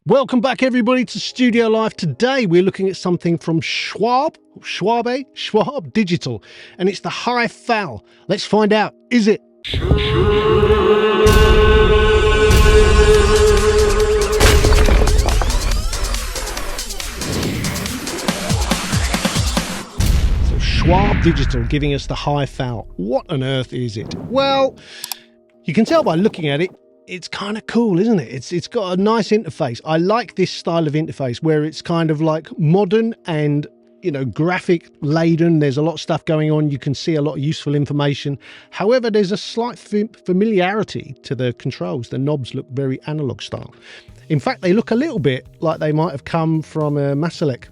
Welcome back, everybody, to Studio Live. Today we're looking at something from Schwabe Digital, and it's the Hifal. Let's find out. Is it? So Schwabe Digital giving us the Hifal. What on earth is it? Well, you can tell by looking at it. It's kind of cool, isn't it? It's got a nice interface. I like this style of interface where it's kind of like modern and, you know, graphic laden. There's a lot of stuff going on. You can see a lot of useful information. However, there's a slight familiarity to the controls. The knobs look very analog style. In fact, they look a little bit like they might have come from a Masalek.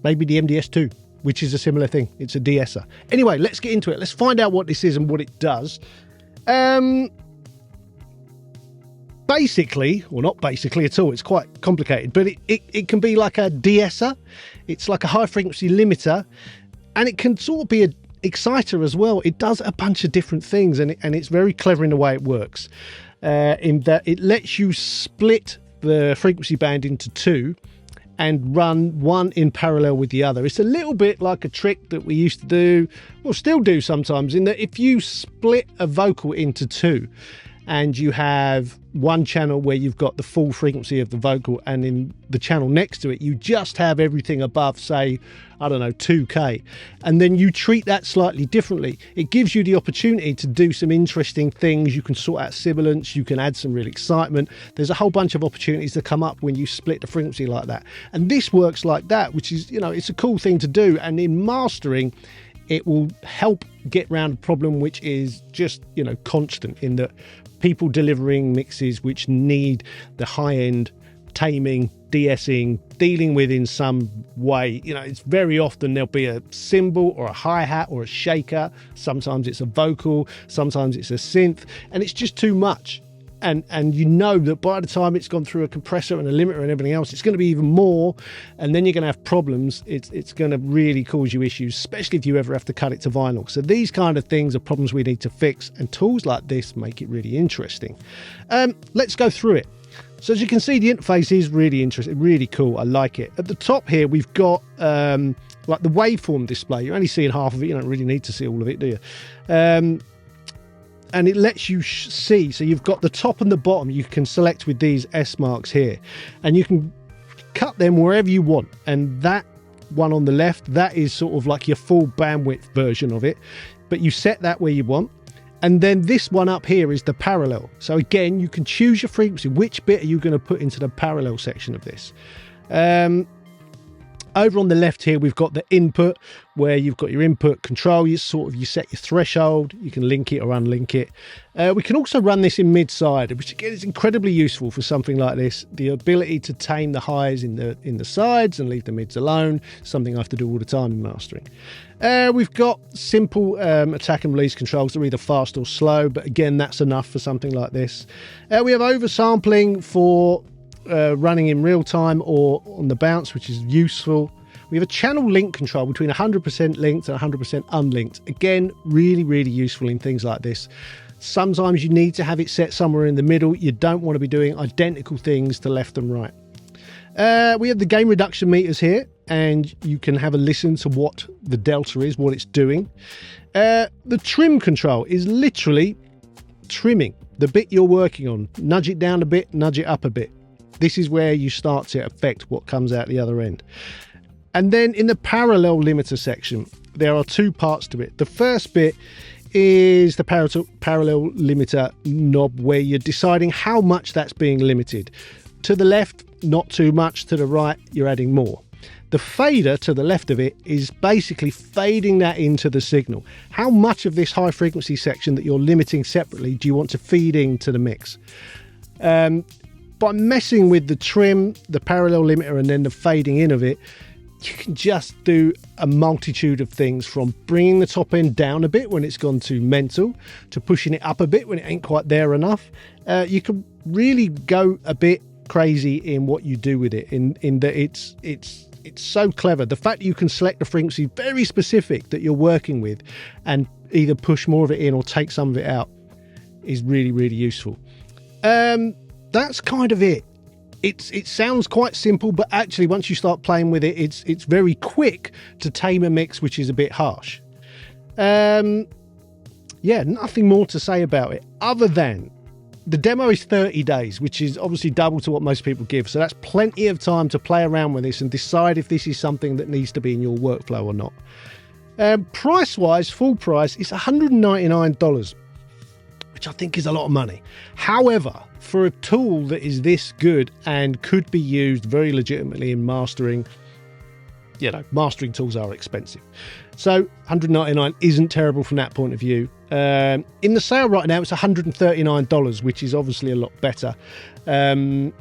Maybe the MDS2, which is a similar thing. It's a de-esser. Anyway, let's get into it. Let's find out what this is and what it does. Basically, or not basically at all, it's quite complicated, but it can be like a de-esser. It's like a high frequency limiter, and it can sort of be an exciter as well. It does a bunch of different things, and it's very clever in the way it works, in that it lets you split the frequency band into two and run one in parallel with the other. It's a little bit like a trick that we used to do, or still do sometimes, in that if you split a vocal into two, and you have one channel where you've got the full frequency of the vocal, and in the channel next to it, you just have everything above, say, I don't know, 2K. And then you treat that slightly differently. It gives you the opportunity to do some interesting things. You can sort out sibilance, you can add some real excitement. There's a whole bunch of opportunities that come up when you split the frequency like that. And this works like that, which is, you know, it's a cool thing to do. And in mastering, it will help get around a problem which is just, you know, constant, in that people delivering mixes which need the high-end taming, de-essing, dealing with in some way. You know, it's very often there'll be a cymbal or a hi-hat or a shaker. Sometimes it's a vocal, sometimes it's a synth, and it's just too much. And you know that by the time it's gone through a compressor and a limiter and everything else, it's going to be even more, and then you're going to have problems. It's going to really cause you issues, especially if you ever have to cut it to vinyl. So these kind of things are problems we need to fix, and tools like this make it really interesting. Let's go through it. So as you can see, the interface is really interesting, really cool. I like it. At the top here, we've got like the waveform display. You're only seeing half of it. You don't really need to see all of it, do you? And it lets you see, so you've got the top and the bottom you can select with these S marks here, and you can cut them wherever you want. And that one on the left, that is sort of like your full bandwidth version of it, but you set that where you want. And then this one up here is the parallel. So again, you can choose your frequency. Which bit are you going to put into the parallel section of this? Over on the left here, we've got the input, where you've got your input control. You set your threshold. You can link it or unlink it. We can also run this in mid-side, which again is incredibly useful for something like this. The ability to tame the highs in the sides and leave the mids alone, something I have to do all the time in mastering. We've got simple attack and release controls. They're either fast or slow, but again, that's enough for something like this. We have oversampling for running in real time or on the bounce, which is useful. We have a channel link control between 100% linked and 100% unlinked. Again, really, really useful in things like this. Sometimes you need to have it set somewhere in the middle. You don't want to be doing identical things to left and right. We have the gain reduction meters here, and you can have a listen to what the delta is, what it's doing. The trim control is literally trimming the bit you're working on. Nudge it down a bit, nudge it up a bit. This is where you start to affect what comes out the other end. And then in the parallel limiter section, there are two parts to it. The first bit is the parallel limiter knob, where you're deciding how much that's being limited. To the left, not too much. To the right, you're adding more. The fader to the left of it is basically fading that into the signal. How much of this high frequency section that you're limiting separately do you want to feed into the mix? By messing with the trim, the parallel limiter, and then the fading in of it, you can just do a multitude of things, from bringing the top end down a bit when it's gone too mental, to pushing it up a bit when it ain't quite there enough. You can really go a bit crazy in what you do with it, in that it's so clever. The fact that you can select a frequency very specific that you're working with and either push more of it in or take some of it out is really, really useful. that's kind of it. It sounds quite simple, but actually once you start playing with it, it's very quick to tame a mix which is a bit harsh. Yeah, nothing more to say about it other than the demo is 30 days, which is obviously double to what most people give. So that's plenty of time to play around with this and decide if this is something that needs to be in your workflow or not. Price-wise, full price, it's $199, which I think is a lot of money. However, for a tool that is this good and could be used very legitimately in mastering, mastering tools are expensive. So $199 isn't terrible from that point of view. In the sale right now, it's $139, which is obviously a lot better. Now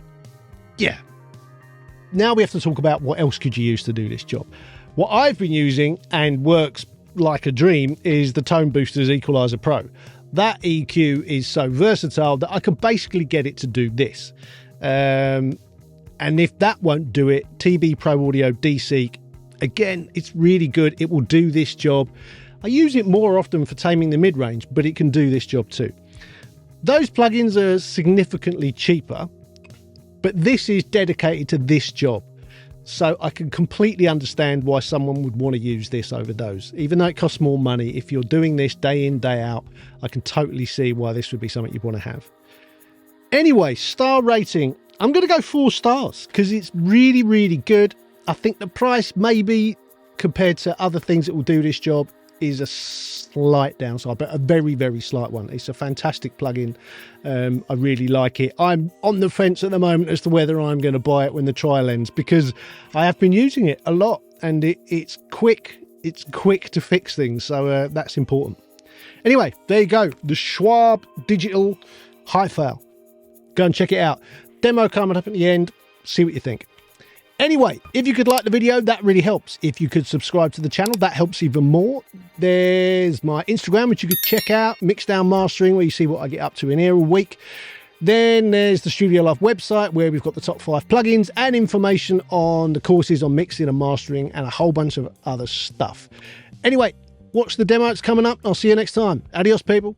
we have to talk about what else could you use to do this job. What I've been using and works like a dream is the Tone Boosters Equalizer Pro. That EQ is so versatile that I can basically get it to do this. And if that won't do it, TB Pro Audio D-Seek, again, it's really good. It will do this job. I use it more often for taming the mid-range, but it can do this job too. Those plugins are significantly cheaper, but this is dedicated to this job. So I can completely understand why someone would want to use this over those. Even though it costs more money, if you're doing this day in, day out, I can totally see why this would be something you'd want to have. Anyway, star rating. I'm going to go 4 stars because it's really, really good. I think the price maybe compared to other things that will do this job is a slight downside, but a very, very slight one. It's a fantastic plugin. I really like it. I'm on the fence at the moment as to whether I'm going to buy it when the trial ends, because I have been using it a lot and it's quick. It's quick to fix things. So that's important. Anyway, there you go. The Schwabe Digital Hifal. Go and check it out. Demo coming up at the end. See what you think. Anyway, if you could like the video, that really helps. If you could subscribe to the channel, that helps even more. There's my Instagram, which you could check out, Mixdown Mastering, where you see what I get up to in here all week. Then there's the Studio Life website, where we've got the top 5 plugins and information on the courses on mixing and mastering and a whole bunch of other stuff. Anyway, watch the demo. It's coming up. I'll see you next time. Adios, people.